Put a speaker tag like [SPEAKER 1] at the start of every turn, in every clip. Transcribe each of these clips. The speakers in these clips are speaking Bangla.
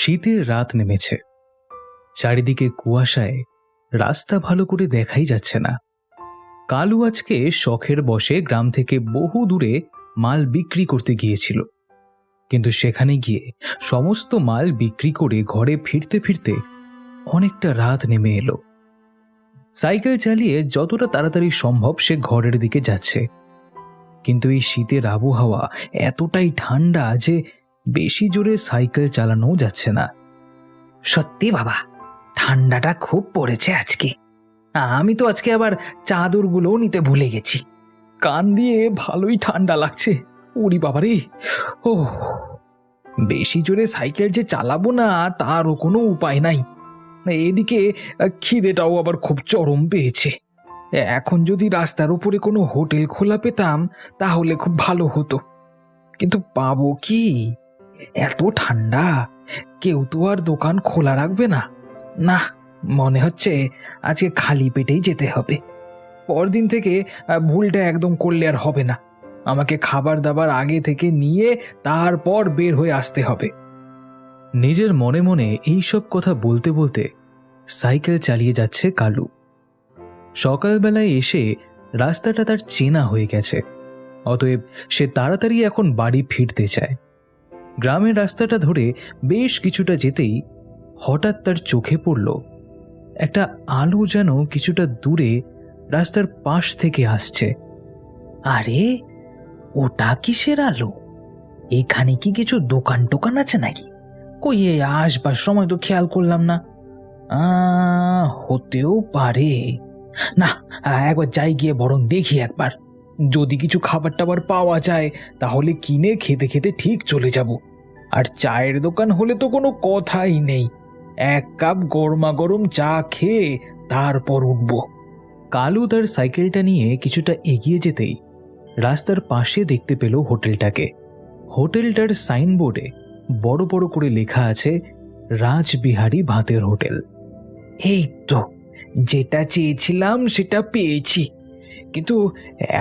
[SPEAKER 1] শীতের রাত নেমেছে। চারিদিকে কুয়াশায় রাস্তা ভালো করে দেখাই যাচ্ছে না। কালু আজকে শখের বশে গ্রাম থেকে বহু দূরে মাল বিক্রি করতে গিয়েছিল, কিন্তু সেখানে গিয়ে সমস্ত মাল বিক্রি করে ঘরে ফিরতে ফিরতে অনেকটা রাত নেমে এলো। সাইকেল চালিয়ে যতটা তাড়াতাড়ি সম্ভব সে ঘরের দিকে যাচ্ছে, কিন্তু এই শীতের আবহাওয়া এতটাই ঠান্ডা যে বেশি জোরে সাইকেল চালানোও যাচ্ছে না।
[SPEAKER 2] সত্যি বাবা, ঠান্ডাটা খুব পড়েছে আজকে। আমি তো আজকে আবার চাদরগুলোও নিতে ভুলে গেছি।
[SPEAKER 1] কান দিয়ে ভালোই ঠান্ডা লাগছে। ওরে বাবারে, ও বেশি জোরে সাইকেল যে চালাবো না তারও কোনো উপায় নাই। এদিকে খিদেটাও আবার খুব চরম পেয়েছে। এখন যদি রাস্তার উপরে কোনো হোটেল খোলা পেতাম তাহলে খুব ভালো হতো, কিন্তু পাবো কি? এত ঠান্ডা, কেউ তো আর দোকান খোলা রাখবে না। না, মনে হচ্ছে আজকে খালি পেটেই যেতে হবে। পরদিন থেকে ভুলটা একদম করলে আর হবে না। আমাকে খাবার দাবার আগে থেকে নিয়ে তারপর বের হয়ে আসতে হবে। নিজের মনে মনে এইসব কথা বলতে বলতে সাইকেল চালিয়ে যাচ্ছে কালু। সকালবেলায় এসে রাস্তাটা তার চেনা হয়ে গেছে, অতএব সে তাড়াতাড়ি এখন বাড়ি ফিরতে চায়। গ্রামের রাস্তাটা ধরে বেশ কিছুটা যেতেই হঠাৎ তার চোখে পড়ল একটা আলো যেন কিছুটা দূরে রাস্তার পাশ থেকে আসছে।
[SPEAKER 2] আরে, ওটা কিসের আলো? এখানে কি কিছু দোকান টোকান আছে নাকি? কই, আসবার সময় তো খেয়াল করলাম না। হতেও পারে। না, একবার যাই গিয়ে বরং দেখি একবার।
[SPEAKER 1] যদি কিছু খাবার টাবার পাওয়া যায় তাহলে কিনে খেতে খেতে ঠিক চলে যাব। আর চায়ের দোকান হলে তো কোনো কথাই নেই, এক কাপ গরমা গরম চা খেয়ে তারপর উঠব। কালু তার সাইকেলটা নিয়ে কিছুটা এগিয়ে যেতেই রাস্তার পাশে দেখতে পেল হোটেলটাকে। হোটেলটার সাইনবোর্ডে বড় বড় করে লেখা আছে রাজবিহারী ভাতের হোটেল।
[SPEAKER 2] এই তো, যেটা চেয়েছিলাম সেটা পেয়েছি,
[SPEAKER 1] কিন্তু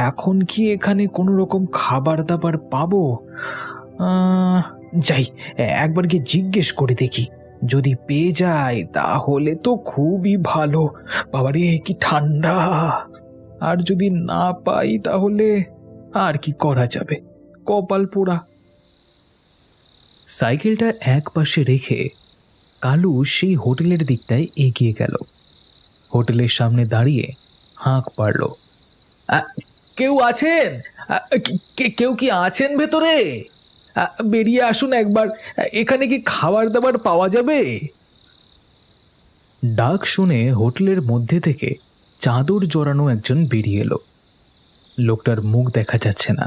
[SPEAKER 1] এখন কি এখানে কোনো রকম খাবার দাবার পাবো? যাই, একবার গিয়ে জিজ্ঞেস করে দেখি। যদি পেয়ে যায় তাহলে তো খুবই ভালো। বাবারে কি ঠান্ডা! আর যদি না পাই তাহলে আর কি করা যাবে, কপাল পোড়া। সাইকেলটা এক পাশে রেখে কালু সেই হোটেলের দিকটায় এগিয়ে গেল। হোটেলের সামনে দাঁড়িয়ে হাঁক পারল, কেউ আছেন? কেউ কি আছেন ভেতরে? বেরিয়ে আসুন একবার, এখানে কি খাবার দাবার পাওয়া যাবে? ডাক শুনে হোটেলের মধ্যে থেকে চাদর জড়ানো একজন বেরিয়ে এলো। লোকটার মুখ দেখা যাচ্ছে না।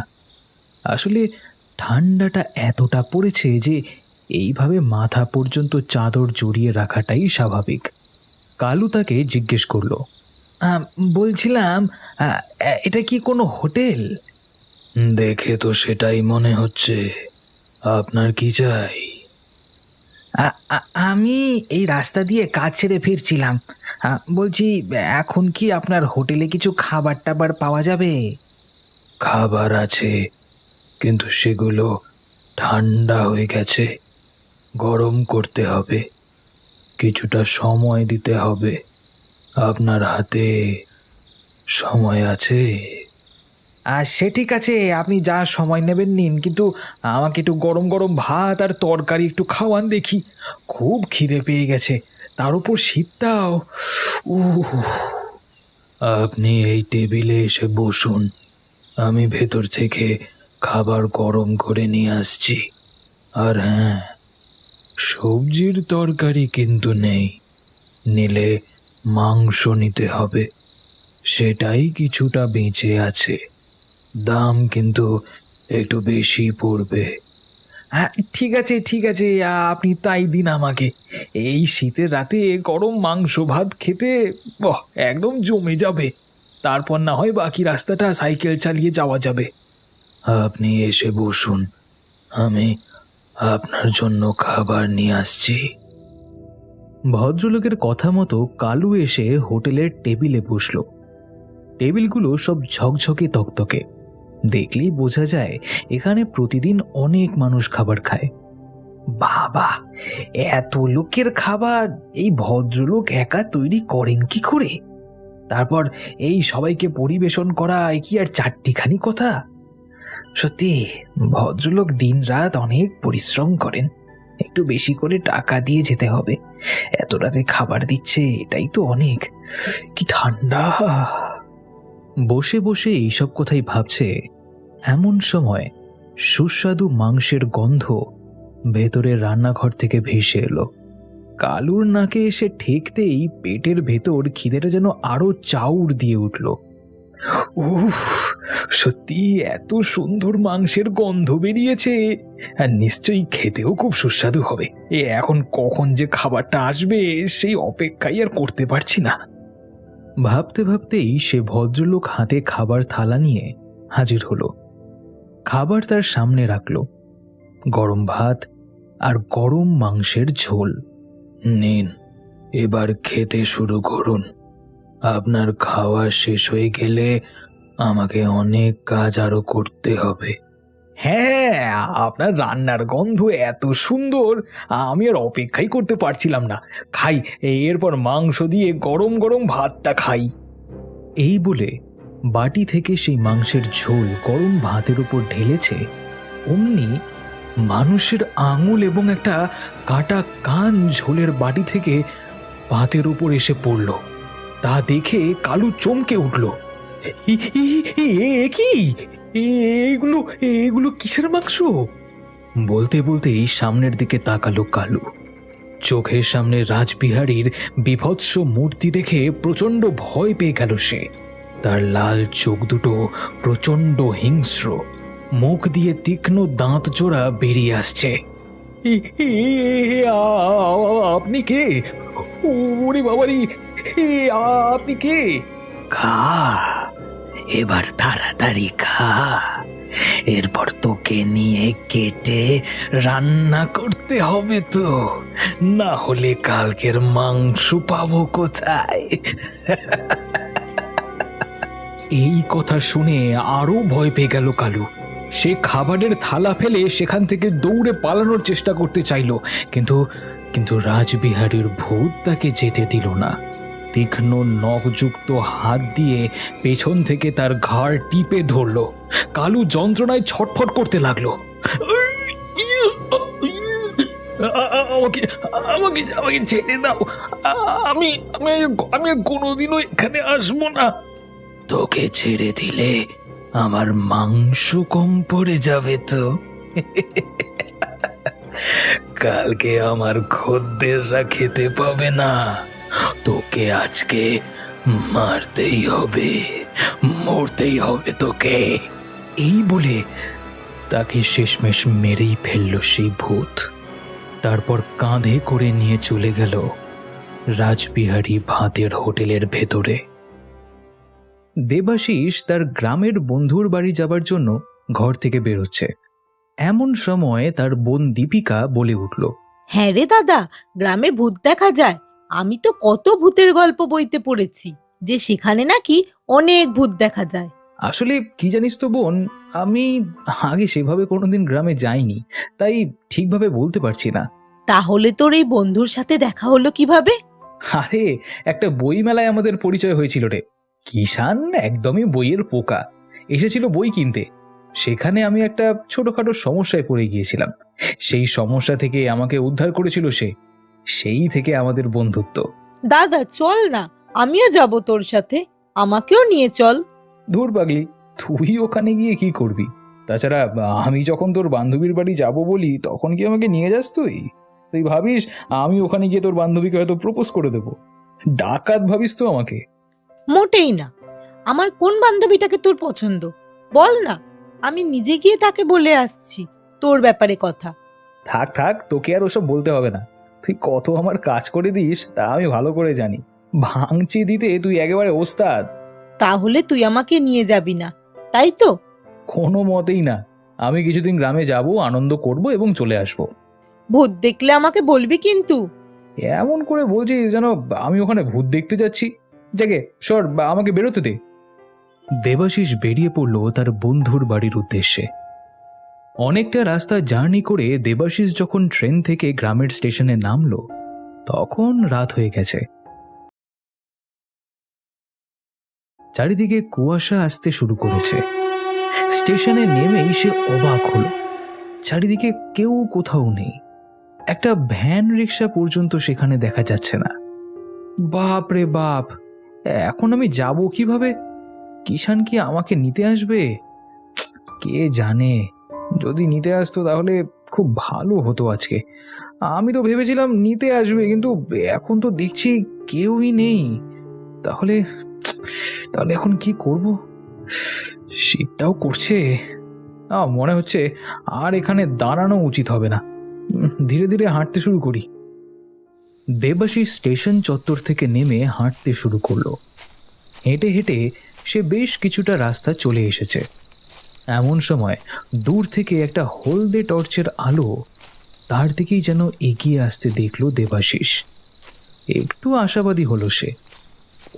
[SPEAKER 1] আসলে ঠান্ডাটা এতটা পড়েছে যে এইভাবে মাথা পর্যন্ত চাদর জড়িয়ে রাখাটাই স্বাভাবিক। কালু তাকে জিজ্ঞেস করল,
[SPEAKER 2] বলছিলাম, এটা কি কোনো হোটেল?
[SPEAKER 1] দেখে তো সেটাই মনে হচ্ছে। আপনার কি চাই?
[SPEAKER 2] আমি এই রাস্তা দিয়ে কাজ ছেড়ে ফিরছিলাম। বলছি, এখন কি আপনার হোটেলে কিছু খাবার টাবার পাওয়া যাবে?
[SPEAKER 1] খাবার আছে, কিন্তু সেগুলো ঠান্ডা হয়ে গেছে, গরম করতে হবে, কিছুটা সময় দিতে হবে। আপনার হাতে সময় আছে?
[SPEAKER 2] সে ঠিক আছে, আপনি যা সময় নেবেন নিন, কিন্তু আমাকে একটু গরম গরম ভাত আর তরকারি একটু খাওয়ান দেখি। খুব খিদে পেয়ে গেছে, তার উপর শীতটাও।
[SPEAKER 1] আপনি এই টেবিলে এসে বসুন, আমি ভেতর থেকে খাবার গরম করে নিয়ে আসছি। আর হ্যাঁ, সবজির তরকারি কিন্তু নেই, নিলে মাংস নিতে হবে, সেটাই কিছুটা বেঁচে আছে। দাম কিন্তু একটু বেশি পড়বে।
[SPEAKER 2] হ্যাঁ, ঠিক আছে ঠিক আছে, আপনি তাই দিন আমাকে। এই শীতের রাতে গরম মাংস ভাত খেতে একদম জমে যাবে। তারপর না হয় বাকি রাস্তাটা সাইকেল চালিয়ে যাওয়া যাবে।
[SPEAKER 1] আপনি এসে বসুন, আমি আপনার জন্য খাবার নিয়ে আসছি। ভদ্রলোকের কথা মতো কালু এসে হোটেলের টেবিলে বসল। টেবিলগুলো সব ঝকঝকে তকতকে, দেখলেই বোঝা যায় এখানে প্রতিদিন অনেক মানুষ খাবার খায়।
[SPEAKER 2] বাবা,
[SPEAKER 1] এত লোকের খাবার এই ভদ্রলোক একা তৈরি করেন কি করে? তারপর এই সবাইকে পরিবেশন করা এ কি আর চারটিখানি কথা? সত্যি ভদ্রলোক দিনরাত অনেক পরিশ্রম করেন। একটু বেশি করে টাকা দিয়ে যেতে হবে। এত রাতে খাবার দিচ্ছে, এটাই তো অনেক। কি ঠান্ডা! বসে বসে এইসব কথাই ভাবছে এমন সময় সুস্বাদু মাংসের গন্ধ ভেতরের রান্নাঘর থেকে ভেসে এলো। কালুর নাকে এসে ঠেকতেই পেটের ভেতর খিদেটা যেন আরো চাউর দিয়ে উঠল। উফ, সত্যি এত সুন্দর মাংসের গন্ধ বেরিয়েছে, আর নিশ্চয়ই খেতেও খুব সুস্বাদু হবে। এখন কখন যে খাবারটা আসবে সেই অপেক্ষাই আর করতে পারছি না। ভাবতে ভাবতেই সে ভদ্রলোক হাতে খাবার থালা নিয়ে হাজির হলো। খাবার তার সামনে রাখলো, গরম ভাত আর গরম মাংসের ঝোল। নিন, এবার খেতে শুরু করুন। আপনার খাওয়া শেষ হয়ে গেলে আমাকে অনেক কাজ আরো করতে হবে। হ্যাঁ, আপনার রান্নার গন্ধ এত সুন্দর, আমি আর অপেক্ষাই করতে পারছিলাম না। খাই, এরপর মাংস দিয়ে গরম গরম ভাতটা খাই। এই বলে বাটি থেকে সেই মাংসের ঝোল গরম ভাতের উপর ঢেলেছে, অমনি মানুষের আঙুল এবং একটা কাটা কান ঝোলের বাটি থেকে ভাতের উপর এসে পড়ল। তা দেখে কালু চমকে উঠল। কি এগুলো এগুলো কিসের মাংস? বলতে বলতেই সামনের দিকে তাকালো কালু। চোখের সামনে রাজবিহারীর বীভৎস মূর্তি দেখে প্রচন্ড ভয় পেয়ে গেল সে। তার লাল চোখ দুটো প্রচন্ড হিংস্র, মুখ দিয়ে তীক্ষ্ণ দাঁত জোড়া বেরিয়ে আসছে। আপনি কে? ওরে বাবারি, আপনি কে? খা, এবার তাড়াতাড়ি খা, এরপর তোকে নিয়ে কেটে রান্না করতে হবে তো, না হলে কালকের মাংস পাবো কোথায়? এই কথা শুনে আরো ভয় পেয়ে গেল কালু। সে খাবারের থালা ফেলে সেখান থেকে দৌড়ে পালানোর চেষ্টা করতে চাইল, কিন্তু কিন্তু রাজবিহারীর ভূত তাকে যেতে দিল না। তীক্ষ্ণ নখযুক্ত হাত দিয়ে পেছন থেকে তার ঘাড় টিপে ধরল। কালু যন্ত্রণায় ছটফট করতে লাগলো। আমাকে আমাকে আমাকে ছেড়ে দাও, আমি আমি আমি কোনোদিনও এখানে আসবো না। তোকে ছেড়ে দিলে আমার মাংস কম পড়ে যাবে তো। কালকে আমার খদ্দেররা খেতে পাবে না, তোকে আজকে মারতেই হবে, মরতেই হবে তোকে। এই বলে তাকে শেষমেশ মেরেই ফেলল সেই ভূত। তারপর কাঁধে করে নিয়ে চলে গেল রাজবিহারী ভাতের হোটেলের ভেতরে। দেবাশিস তার গ্রামের বন্ধুর বাড়ি যাবার জন্য ঘর থেকে বেরোচ্ছে। এমন সময় তার বোন দীপিকা বলে উঠল,
[SPEAKER 3] হ্যাঁ রে দাদা, গ্রামে ভূত দেখা যায়। আমি তো কত ভূতের গল্প বইতে পড়েছি যে সেখানে নাকি অনেক ভূত দেখা যায়।
[SPEAKER 1] আসলে কি জানিস তো বোন, আমি আগে সেভাবে কোনোদিন গ্রামে যাইনি, তাই ঠিকভাবে বলতে পারছি না।
[SPEAKER 3] তাহলে তোর এই বন্ধুর সাথে দেখা হলো কিভাবে?
[SPEAKER 1] আরে, একটা বই মেলায় আমাদের পরিচয় হয়েছিল রে। কিষান একদমই বইয়ের পোকা, এসেছিল বই কিনতে। সেখানে আমি একটা ছোটখাটো সমস্যায় পড়ে গিয়েছিলাম। সেই সমস্যা থেকে আমাকে উদ্ধার করেছিল সে। সেই থেকে আমাদের বন্ধুত্ব।
[SPEAKER 3] দাদা চল না, আমিও যাব তোর সাথে, আমাকেও নিয়ে চল।
[SPEAKER 1] ধুর পাগলি, তুই ওখানে গিয়ে কি করবি? তাছাড়া আমি যখন তোর বান্ধবীর বাড়ি যাব বলি তখন কি আমাকে নিয়ে যাস তুই? তুই ভাবিস আমি ওখানে গিয়ে তোর বান্ধবীকে হয়তো প্রপোজ করে দেব? ডাকাত ভাবিস তো আমাকে?
[SPEAKER 3] মোটেই না। আমার কোন বান্ধবীটাকে তোর পছন্দ বল না, আমি নিজে গিয়ে তাকে বলে আসছি তোর ব্যাপারে কথা।
[SPEAKER 1] থাক থাক, তোকে আর ওসব বলতে হবে না। তুই কত আমার কাজ করে দিস তা আমি ভালো করে জানি। ভাঙচি দিতে তুই একেবারে ওস্তাদ।
[SPEAKER 3] তাহলে তুই আমাকে নিয়ে যাবি না, তাই তো?
[SPEAKER 1] কোনো মতেই না। আমি কিছুদিন গ্রামে যাব, আনন্দ করব এবং চলে আসব।
[SPEAKER 3] ভূত দেখলে আমাকে বলবি কিন্তু।
[SPEAKER 1] এমন করে বলছিস যেন আমি ওখানে ভূত দেখতে যাচ্ছি। জাগে সর, আমাকে বেরোতে দে। দেবাশিস বেরিয়ে পড়ল তার বন্ধুর বাড়ির উদ্দেশ্যে। অনেকটা রাস্তা জার্নি করে দেবাশিস যখন ট্রেন থেকে গ্রামের স্টেশনে নামলো তখন রাত হয়ে গেছে। চারিদিকে কুয়াশা আসতে শুরু করেছে। স্টেশনে নেমেই সে অবাক হলো, চারিদিকে কেউ কোথাও নেই। একটা ভ্যান রিক্সা পর্যন্ত সেখানে দেখা যাচ্ছে না। বাপ রে বাপ, এখন আমি যাব কিভাবে? কিষান কি আমাকে নিতে আসবে? কে জানে, যদি নিতে আসতো তাহলে খুব ভালো হতো আজকে। আমি তো ভেবেছিলাম নিতে আসবে, কিন্তু এখন তো দেখছি কেউই নেই। তাহলে তাহলে এখন কি করব? শীতটাও করছে, মনে হচ্ছে আর এখানে দাঁড়ানো উচিত হবে না। ধীরে ধীরে হাঁটতে শুরু করি। দেবাশিস স্টেশন চত্বর থেকে নেমে হাঁটতে শুরু করলো। হেঁটে হেঁটে সে বেশ কিছুটা রাস্তা চলে এসেছে। এমন সময় দূর থেকে একটা হলদে টর্চের আলো তার দিকেই যেন এগিয়ে আসতে দেখল দেবাশিস। একটু আশাবাদী হলো সে।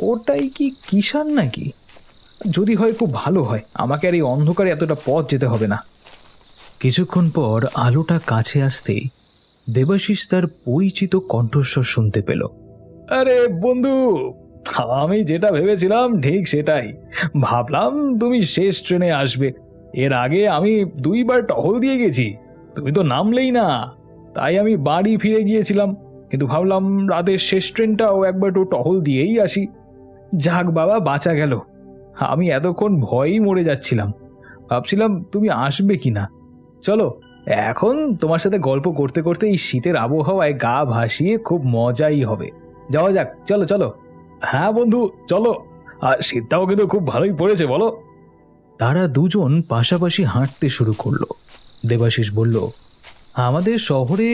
[SPEAKER 1] ওটাই কি কিষান নাকি? যদি হয় খুব ভালো হয়, আমাকে আর এই অন্ধকারে এতটা পথ যেতে হবে না। কিছুক্ষণ পর আলোটা কাছে আসতেই দেবাশিস তার পরিচিত কণ্ঠস্বর শুনতে পেল। আরে বন্ধু, আমি যেটা ভেবেছিলাম ঠিক সেটাই। ভাবলাম তুমি শেষ ট্রেনে আসবে। এর আগে আমি 2বার টহল দিয়ে গেছি, তুমি তো নামলেই না। তাই আমি বাড়ি ফিরে গিয়েছিলাম, কিন্তু ভাবলাম রাতের শেষ ট্রেনটাও একবার একটু টহল দিয়েই আসি। যাক বাবা, বাঁচা গেল। আমি এতক্ষণ ভয়েই মরে যাচ্ছিলাম, ভাবছিলাম তুমি আসবে কিনা। চলো, এখন তোমার সাথে গল্প করতে করতে এই শীতের আবহাওয়ায় গা ভাসিয়ে খুব মজাই হবে। যাওয়া যাক, চলো চলো। হ্যাঁ বন্ধু, চলো। আর শীতটাও কিন্তু খুব ভালোই পড়েছে, বলো। তারা দুজন পাশাপাশি হাঁটতে শুরু করলো। দেবাশিস বলল, আমাদের শহরে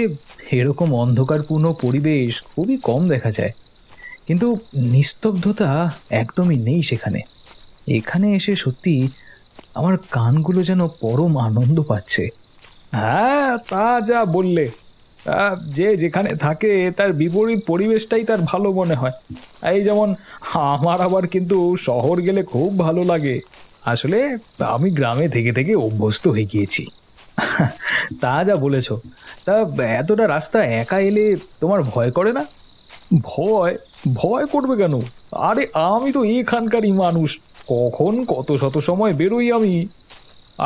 [SPEAKER 1] এরকম অন্ধকারপূর্ণ পরিবেশ খুবই কম দেখা যায়, কিন্তু নিস্তব্ধতা একদমই নেই সেখানে। এখানে এসে সত্যি আমার কানগুলো যেন পরম আনন্দ পাচ্ছে। হ্যাঁ, তা যা বললে। যে যেখানে থাকে তার বিপরীত পরিবেশটাই তার ভালো মনে হয়। এই যেমন আমার আবার কিন্তু শহর গেলে খুব ভালো লাগে। আসলে আমি গ্রামে থেকে থেকে অভ্যস্ত হয়ে গিয়েছি। তা যা বলেছ। তা এতটা রাস্তা একা এলে তোমার ভয় করে না? ভয়? ভয় করবে কেন? আরে আমি তো এখানকারই মানুষ, কখন কত শত সময় বেরোই আমি।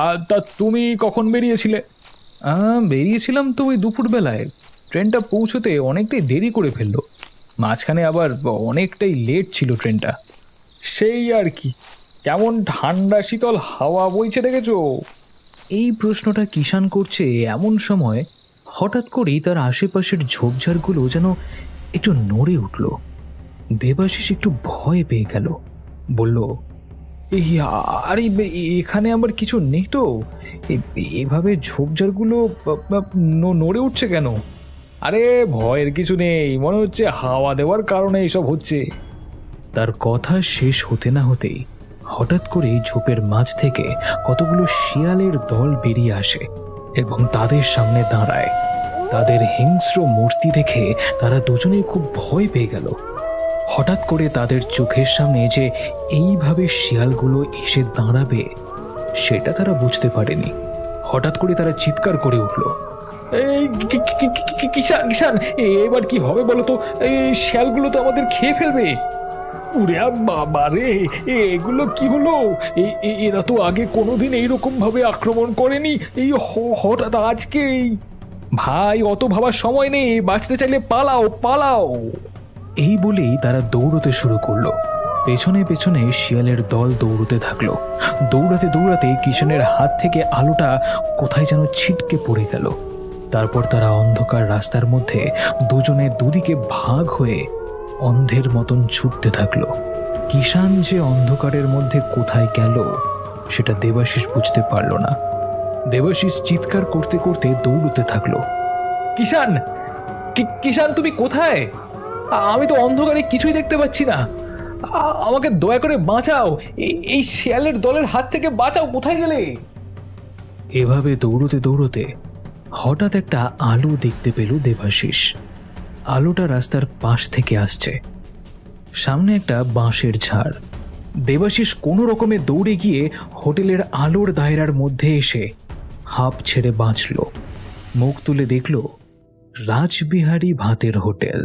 [SPEAKER 1] আর তা তুমি কখন বেরিয়েছিলে? বেরিয়েছিলাম তো ওই দুপুরবেলায়। ট্রেনটা পৌঁছতে অনেকটাই দেরি করে ফেললো, মাঝখানে আবার অনেকটাই লেট ছিল ট্রেনটা। সেই আর কি। কেমন ঠান্ডা শীতল হাওয়া বইছে দেখেছো? এই প্রশ্নটা কিষান করছে এমন সময় হঠাৎ করেই তার আশেপাশের ঝোপঝাড়গুলো যেন একটু নড়ে উঠল। দেবাশিস একটু ভয় পেয়ে গেল, বলল, এই আরে এখানে আবার কিছু নেই তো? এভাবে ঝোপঝাড়গুলো নড়ে উঠছে কেন? আরে ভয়ের কিছু নেই, মনে হচ্ছে হাওয়া দেওয়ার কারণে এইসব হচ্ছে। তার কথা শেষ হতে না হতেই হঠাৎ করে ঝোপের মাঝ থেকে কতগুলো শিয়ালের দল বেরিয়ে আসে এবং তাদের সামনে দাঁড়ায়। তাদের হিংস্র মূর্তি দেখে তারা দুজনেই খুব ভয় পেয়ে গেল। হঠাৎ করে তাদের চোখের সামনে যে এইভাবে শিয়ালগুলো এসে দাঁড়াবে সেটা তারা বুঝতে পারেনি। হঠাৎ করে তারা চিৎকার করে উঠল, এই কিষান কিষান, এবার কি হবে বলো তো? এই শিয়ালগুলো তো আমাদের খেয়ে ফেলবে। উরে বাবা রে, এগুলো কি হলো? এরা তো আগে কোনোদিন এইরকম ভাবে আক্রমণ করেনি, এই হঠাৎ আজকেই। ভাই, অত ভাবার সময় নেই, বাঁচতে চাইলে পালাও পালাও। এই বলেই তারা দৌড়তে শুরু করলো। পেছনে পেছনে শিয়ালের দল দৌড়তে থাকলো। দৌড়াতে দৌড়াতে কিষানের হাত থেকে আলোটা কোথায় যেন ছিটকে পড়ে গেল। তারপর তারা অন্ধকার রাস্তার মধ্যে দুজনে দুদিকে ভাগ হয়ে অন্ধের মতন ছুটতে থাকলো। কিষান যে অন্ধকারের মধ্যে কোথায় গেল সেটা দেবাশিস বুঝতে পারল না। দেবাশিস চিৎকার করতে করতে দৌড়তে থাকলো, কিষান কিষান, তুমি কোথায়? আমি তো অন্ধকারে কিছুই দেখতে পাচ্ছি না, আমাকে দয়া করে বাঁচাও, এই শিয়ালের দলের হাত থেকে বাঁচাও, কোথায় গেলে? এভাবে দৌড়তে দৌড়তে হঠাৎ একটা আলো দেখতে পেল দেবাশিস। আলোটা রাস্তার পাশ থেকে আসছে। সামনে একটা বাঁশের ঝাড়। দেবাশিস কোনো রকমে দৌড়ে গিয়ে হোটেলের আলোর দায়রার মধ্যে এসে হাঁপ ছেড়ে বাঁচল। মুখ তুলে দেখল রাজবিহারী ভাতের হোটেল।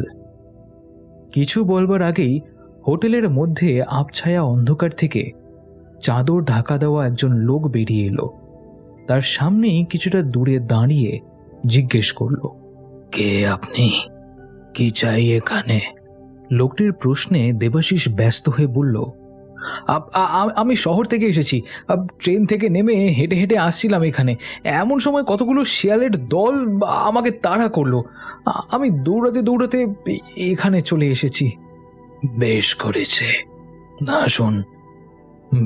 [SPEAKER 1] কিছু বলবার আগেই হোটেলের মধ্যে আবছায়া অন্ধকার থেকে চাদর ঢাকা দেওয়া একজন লোক বেরিয়ে এলো। তার সামনেই কিছুটা দূরে দাঁড়িয়ে জিজ্ঞেস করল, কে আপনি? কি চাই এখানে? লোকটির প্রশ্নে দেবাশিস ব্যস্ত হয়ে বলল,
[SPEAKER 2] আমি শহর থেকে এসেছি। ট্রেন থেকে নেমে হেঁটে হেঁটে আসছিলাম এখানে। এমন সময় কতগুলো শিয়ালের দল আমাকে তাড়া করলো। আমি দৌড়াতে দৌড়াতে এখানে চলে এসেছি।
[SPEAKER 1] বেশ করেছে, আসুন,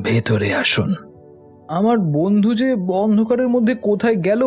[SPEAKER 1] ভেতরে আসুন।
[SPEAKER 2] আমার বন্ধু যে অন্ধকারের মধ্যে কোথায় গেল